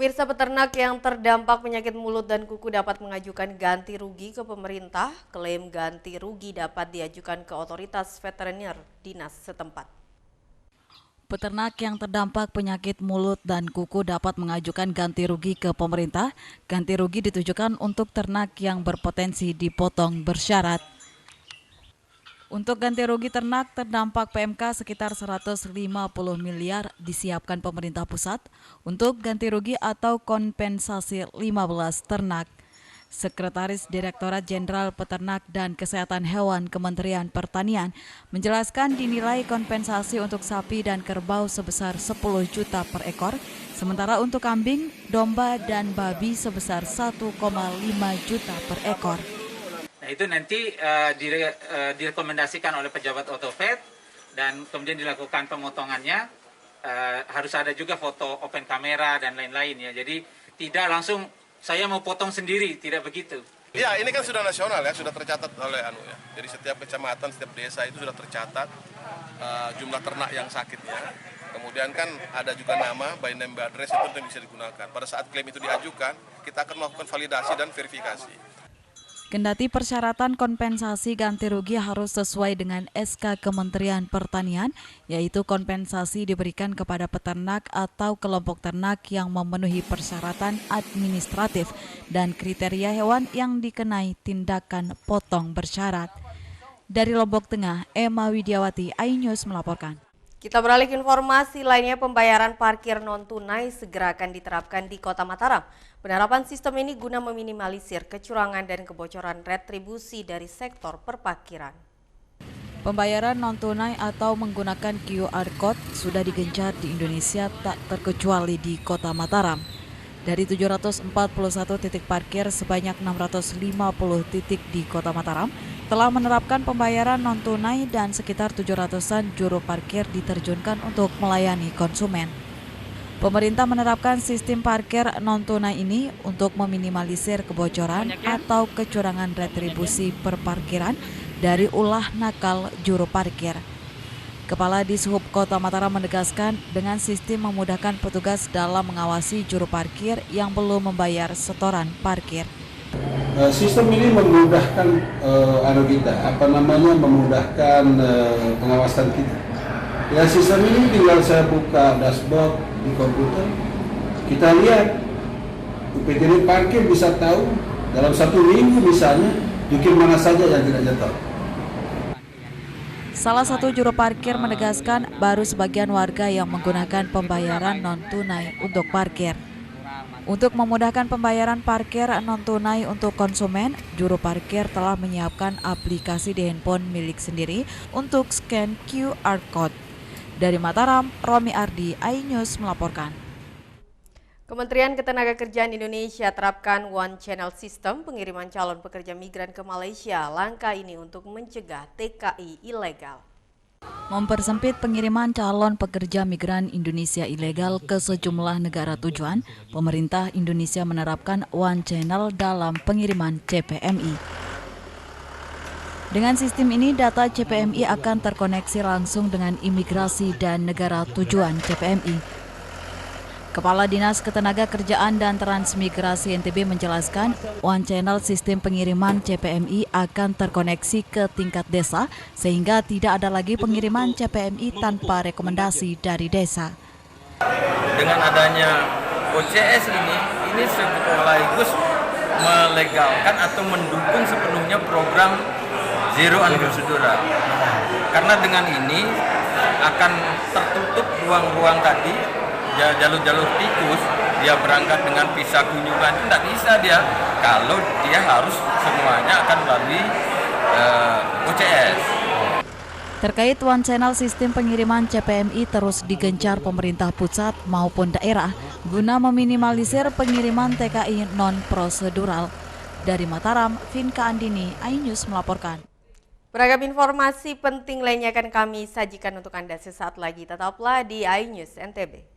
Pemirsa, peternak yang terdampak penyakit mulut dan kuku dapat mengajukan ganti rugi ke pemerintah. Klaim ganti rugi dapat diajukan ke otoritas veteriner dinas setempat. Peternak yang terdampak penyakit mulut dan kuku dapat mengajukan ganti rugi ke pemerintah. Ganti rugi ditujukan untuk ternak yang berpotensi dipotong bersyarat. Untuk ganti rugi ternak terdampak PMK sekitar 150 miliar disiapkan pemerintah pusat untuk ganti rugi atau kompensasi 15 ternak. Sekretaris Direktorat Jenderal Peternak dan Kesehatan Hewan Kementerian Pertanian menjelaskan dinilai kompensasi untuk sapi dan kerbau sebesar 10 juta per ekor, sementara untuk kambing, domba, dan babi sebesar 1,5 juta per ekor. Nah, itu nanti direkomendasikan oleh pejabat otovet dan kemudian dilakukan pemotongannya. Harus ada juga foto open kamera dan lain-lain ya. Jadi tidak langsung saya mau potong sendiri, tidak begitu. Ya, ini kan sudah nasional ya, sudah tercatat oleh ya. Jadi setiap kecamatan, setiap desa itu sudah tercatat jumlah ternak yang sakitnya. Kemudian kan ada juga nama, by name, by address itu yang bisa digunakan. Pada saat klaim itu diajukan, kita akan melakukan validasi dan verifikasi. Kendati persyaratan kompensasi ganti rugi harus sesuai dengan SK Kementerian Pertanian, yaitu kompensasi diberikan kepada peternak atau kelompok ternak yang memenuhi persyaratan administratif dan kriteria hewan yang dikenai tindakan potong bersyarat. Dari Lombok Tengah, Emma Widiawati, iNews melaporkan. Kita beralih ke informasi lainnya, pembayaran parkir non-tunai segera akan diterapkan di Kota Mataram. Penerapan sistem ini guna meminimalisir kecurangan dan kebocoran retribusi dari sektor perparkiran. Pembayaran non-tunai atau menggunakan QR Code sudah digencar di Indonesia tak terkecuali di Kota Mataram. Dari 741 titik parkir sebanyak 650 titik di Kota Mataram telah menerapkan pembayaran non-tunai dan sekitar 700-an juru parkir diterjunkan untuk melayani konsumen. Pemerintah menerapkan sistem parkir non-tunai ini untuk meminimalisir kebocoran atau kecurangan retribusi perparkiran dari ulah nakal juru parkir. Kepala Dishub Kota Mataram menegaskan dengan sistem memudahkan petugas dalam mengawasi juru parkir yang belum membayar setoran parkir. Sistem ini memudahkan memudahkan pengawasan kita. Ya, sistem ini tinggal saya buka dashboard di komputer, kita lihat UPTD parkir bisa tahu dalam 1 minggu misalnya jukir mana saja yang tidak nyetor. Salah satu juru parkir menegaskan baru sebagian warga yang menggunakan pembayaran non-tunai untuk parkir. Untuk memudahkan pembayaran parkir non-tunai untuk konsumen, juru parkir telah menyiapkan aplikasi di handphone milik sendiri untuk scan QR Code. Dari Mataram, Romi Ardi, iNews melaporkan. Kementerian Ketenagakerjaan Indonesia terapkan One Channel System pengiriman calon pekerja migran ke Malaysia. Langkah ini untuk mencegah TKI ilegal. Mempersempit pengiriman calon pekerja migran Indonesia ilegal ke sejumlah negara tujuan, pemerintah Indonesia menerapkan One Channel dalam pengiriman CPMI. Dengan sistem ini, data CPMI akan terkoneksi langsung dengan imigrasi dan negara tujuan CPMI. Kepala Dinas Ketenagakerjaan dan Transmigrasi NTB menjelaskan, One Channel sistem pengiriman CPMI akan terkoneksi ke tingkat desa sehingga tidak ada lagi pengiriman CPMI tanpa rekomendasi dari desa. Dengan adanya OCS ini sekaligus melegalkan atau mendukung sepenuhnya program Zero Unprocedural. Karena dengan ini akan tertutup ruang-ruang tadi. Jalur-jalur tikus, dia berangkat dengan visa kunjungan, tidak bisa dia kalau dia harus semuanya akan melalui OCS. Terkait One Channel sistem pengiriman CPMI terus digencar pemerintah pusat maupun daerah guna meminimalisir pengiriman TKI non-prosedural. Dari Mataram, Vinka Andini, iNews melaporkan. Beragam informasi penting lainnya akan kami sajikan untuk Anda sesaat lagi. Tetaplah di iNews NTB.